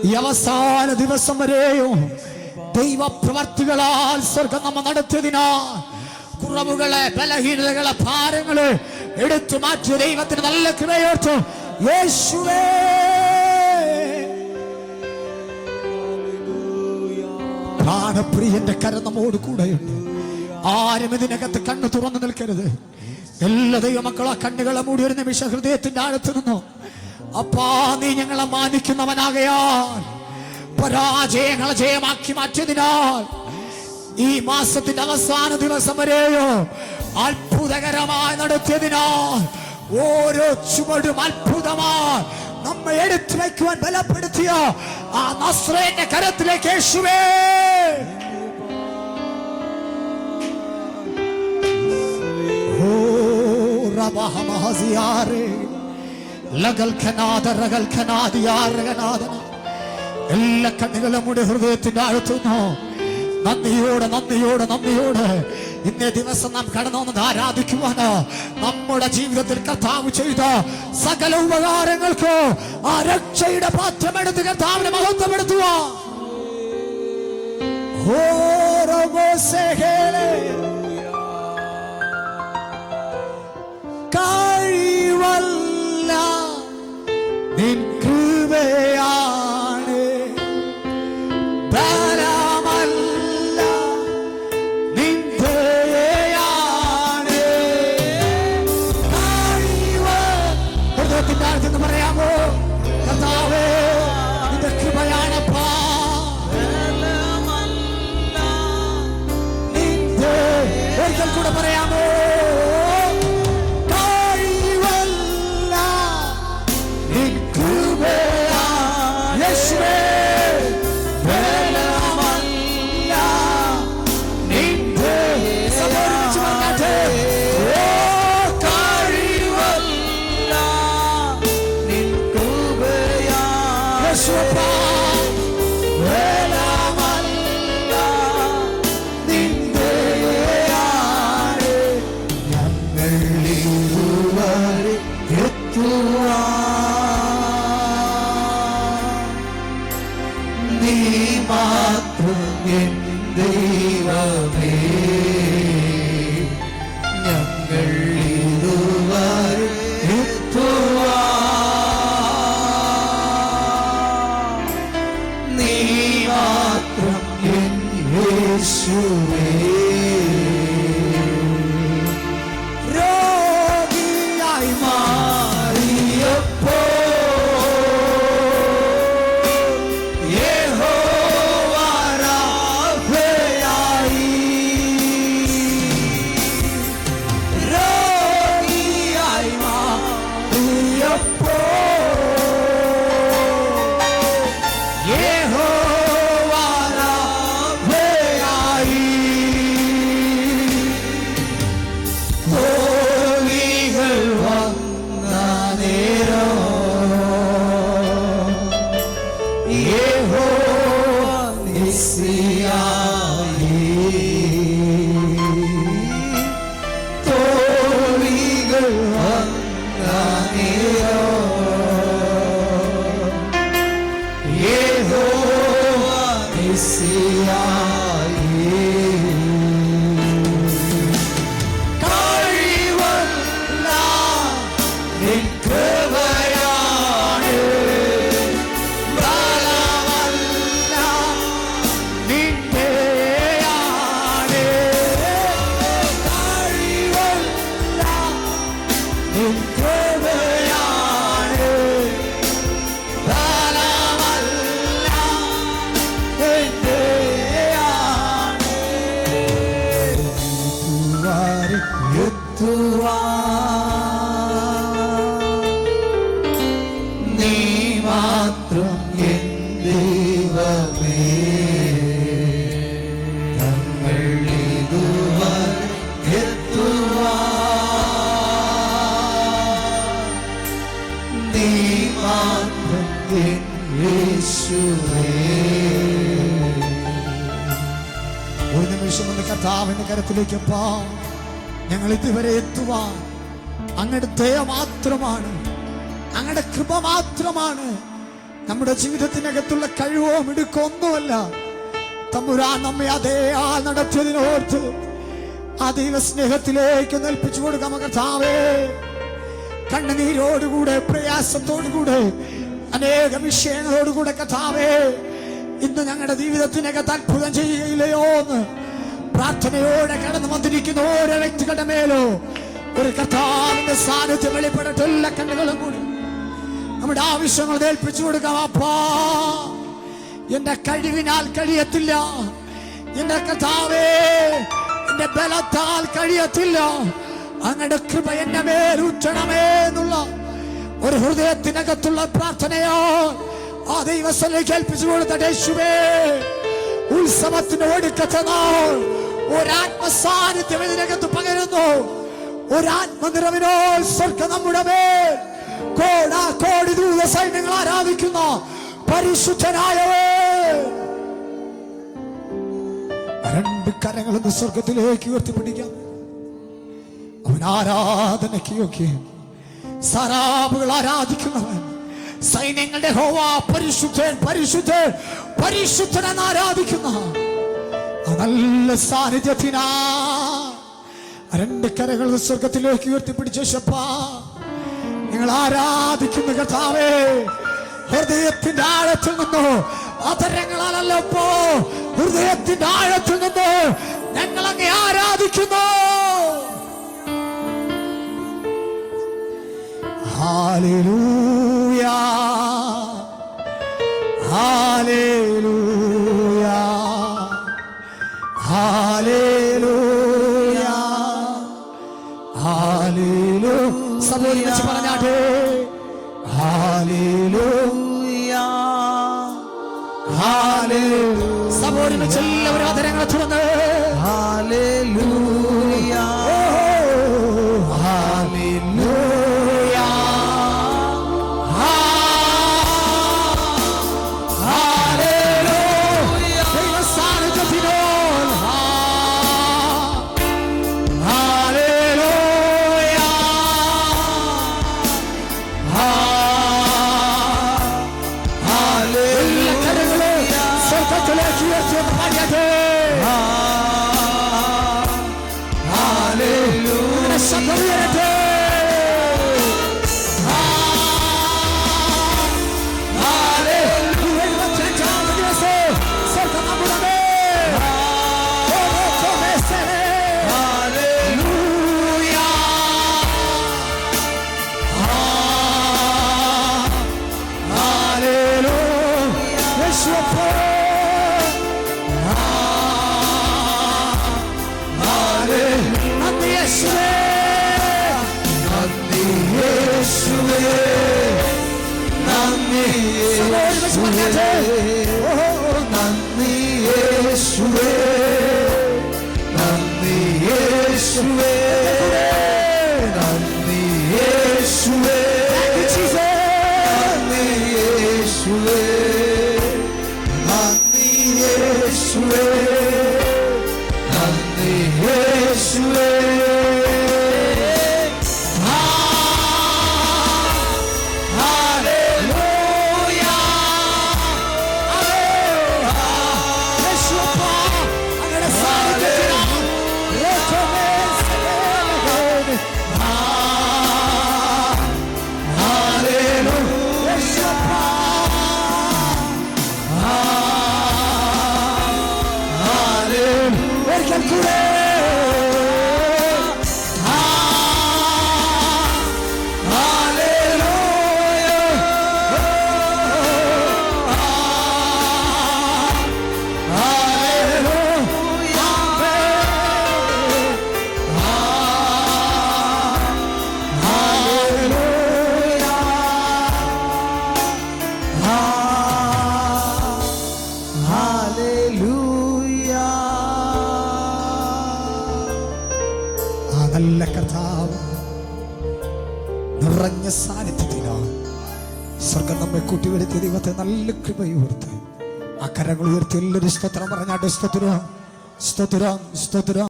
ഈ അവസാന ദിവസം വരെയും ദൈവപ്രവർത്തികളാൽ സ്വർഗം നമ്മ നടത്തിയതിനാൽ കുറവുകളെ, ബലഹീനതകളെ, ഭാരങ്ങളെ എടുത്തു മാറ്റിയ ദൈവത്തിന് നല്ല കൃപയോർത്തു. യേശുവേ, പ്രാണപ്രിയന്റെ കരം നമ്മോട് കൂടെയുണ്ട്. ആരും ഇതിനകത്ത് കണ്ണു തുറന്നു നിൽക്കരുത്. എല്ലാ ദൈവമക്കളും ആ കണ്ണുകളെ മൂടി ഒരു നിമിഷം ഹൃദയത്തിന്റെ ആഴത്ത് നിന്നു. അപ്പാ, നീ ഞങ്ങളെ മാനിക്കുന്നവനാകയാൽ പരാജയങ്ങളെ ജയമാക്കി മാറ്റിയതിനാൽ ഈ മാസത്തിന്റെ അവസാന ദിവസം വരെയോ അത്ഭുതകരമായി നടത്തിയതിനാൽ ഓരോ ചുവടും അത്ഭുതമായി നമ്മെ എടുത്തു വയ്ക്കുവാൻ ബലപ്പെടുത്തിയ ആ നസ്രേന്റെ കരത്തിലേക്ക് യേശുവേ എല്ലാ കണ്ണുകളും മൂടി ഹൃദയത്തിന്റെ ആഴത്തുന്നു. നന്ദിയോടെ നന്ദിയോടെ നന്ദിയോടെ ഇന്നേ ദിവസം നാം കടന്നു വന്നത് ആരാധിക്കുവാനോ, നമ്മുടെ ജീവിതത്തിൽ കർത്താവ് ചെയ്ത സകല ഉപകാരങ്ങൾക്ക് ആ രക്ഷയുടെ പാത്രമെടുത്ത് കർത്താവിനെ മഹത്വപ്പെടുത്തുക. കഴിവല്ല നിൻ കൃപയാണ്, ബലമല്ല നിൻ ദയയാണ്. കഴിവ് ഹൃദയത്തിന്റെ ആഴത്തെന്ന് പറയാമോ? കർത്താവേ, നിന്റെ കൃപയാണപ്പാ, നിന്റെ ഒരിക്കൽ കൂടെ പറയാമോ? രോഗിയായി മാറിയപ്പോ യഹോവ രാഫയായി. രോഗിയായി മാറിയപ്പോ യഹോവ രാഫയായി. തോൽവികൾ വന്ന നേരം യഹോവ നിസ്സിയായി. തോൽവികൾ വന്ന നേരം യഹോവ നിസ്സിയായി. നീ മാത്രം എൻ ദൈവമേ, ഞങ്ങൾ ഇതുവരെ എത്തുവാൻ. നീ മാത്രം എൻ യേശുവേ. ഒരു നിമിഷം ഒന്ന് കർത്താവിന്റെ കരത്തിലേക്ക് പോ. ഞങ്ങൾ ഇതുവരെ എത്തുവാൻ അങ്ങയുടെ ദയ മാത്രമാണ്, അങ്ങയുടെ കൃപ മാത്രമാണ്, നമ്മുടെ ജീവിതത്തിനകത്തുള്ള കഴിവോ മിടുക്കോ ഒന്നുമല്ല. തമ്പുരാൻ നമ്മെ അതേ നടത്തിയതിനോർത്ത് ആ ദൈവ സ്നേഹത്തിലേക്ക് ഏൽപ്പിച്ചു കൊടുക്കാം. കർത്താവേ, കണ്ണുനീരോടുകൂടെ, പ്രയാസത്തോടുകൂടെ, അനേക വിഷയങ്ങളോടുകൂടെ കർത്താവേ, ഇന്ന് ഞങ്ങളുടെ ജീവിതത്തിനകത്ത് അത്ഭുതം ചെയ്യുകയില്ലയോ എന്ന് പ്രാർത്ഥനയോടെ കടന്നു വന്നിരിക്കുന്ന ഓരോ വ്യക്തികളുടെ മേലോ ഒരു കർത്താവിന്റെ സാന്നിധ്യം വെളിപ്പെടട്ടെ. എല്ലാ കണ്ണുകളും കൂടി നമ്മുടെ ആവശ്യങ്ങൾ ഏൽപ്പിച്ചു കൊടുക്കാം. അപ്പാ, എന്റെ കഴിവിനാൽ കഴിയത്തില്ല, എന്റെ കർത്താവേ എന്റെ ബലത്താൽ കഴിയത്തില്ല, അങ്ങയുടെ കൃപ എന്റെ മേൽ ഊറ്റണമേ എന്നുള്ള ഒരു ഹൃദയത്തിനകത്തുള്ള പ്രാർത്ഥനയോ ആ ദൈവസ്ഥലേക്ക് ഏൽപ്പിച്ചു കൊടുത്ത യേശുവേ, ഉത്സവത്തിന് ഒടുക്കത്തെ നാൾ ഒരാത്മസാന്നിധ്യം ഇതിനകത്ത് പകരുന്നു. ഒരാത്മനിറവിനോ സ്വർഗ്ഗം നമ്മുടെ മേൽ കോടാകോടി ദൂത സൈന്യങ്ങൾ ആരാധിക്കുന്ന പരിശുദ്ധനായവേ, രണ്ട് കരങ്ങളൊന്ന് സ്വർഗത്തിലേക്ക് ഉയർത്തിപ്പിടിക്കാം. അവൻ ആരാധനയ്ക്ക് യോഗ്യൻ, സറാബുകൾ ആരാധിക്കുന്നവൻ, സൈന്യങ്ങളുടെ യഹോവ പരിശുദ്ധൻ പരിശുദ്ധൻ പരിശുദ്ധനെന്ന് ആരാധിക്കുന്ന നല്ല സാന്നിധ്യത്തിനാ രണ്ട് കരകൾ സ്വർഗത്തിലേക്ക് ഉയർത്തിപ്പിടിച്ച ശപ്പാ, നിങ്ങൾ ആരാധിക്കുന്ന കർത്താവേ, ഹൃദയത്തിന്റെ ആഴത്തിൽ നിന്നോ അതരങ്ങളാലല്ലോ, ഹൃദയത്തിന്റെ ആഴത്തിൽ നിന്നോ ഞങ്ങൾ അങ്ങേ ആരാധിക്കുന്നു. Hallelujah, hallelujah, hallelujah, hallelujah. സഭയിൽ വെച്ച് പറഞ്ഞാട്ടെ, ഹല്ലേലൂയ, ഹല്ലേലൂയ. സഭയിൽ വെച്ച് എല്ലാവരും ആദരങ്ങളെ തുറന്ന് ഹല്ലേലൂയ, ഹല്ലേലൂയ, ഹല്ലേലൂയ. ദൈവസാന്നിധ്യത്തിനോട് ഹല്ലേലൂയ, ഹല്ലേലൂയ. സ്വർഗ്ഗത്തിലേക്ക് ഉയർത്തി പാടിയാട്ടെ, ഹല്ലേലൂയ. ശബ്ദം ഉയരട്ടെ, നല്ല കർത്താവ് നിറഞ്ഞ സാന്നിധ്യത്തിലാണ് സ്വർഗം നമ്മെ കൂട്ടിവരുത്തിയ ദൈവത്തെ നല്ല കൃപയോർത്ത് ആ കരങ്ങൾ ഉയർത്തി എല്ലാവരും സ്തോത്രം പറഞ്ഞാട്ട് സ്തോത്രം സ്തോത്രം സ്തോത്രം.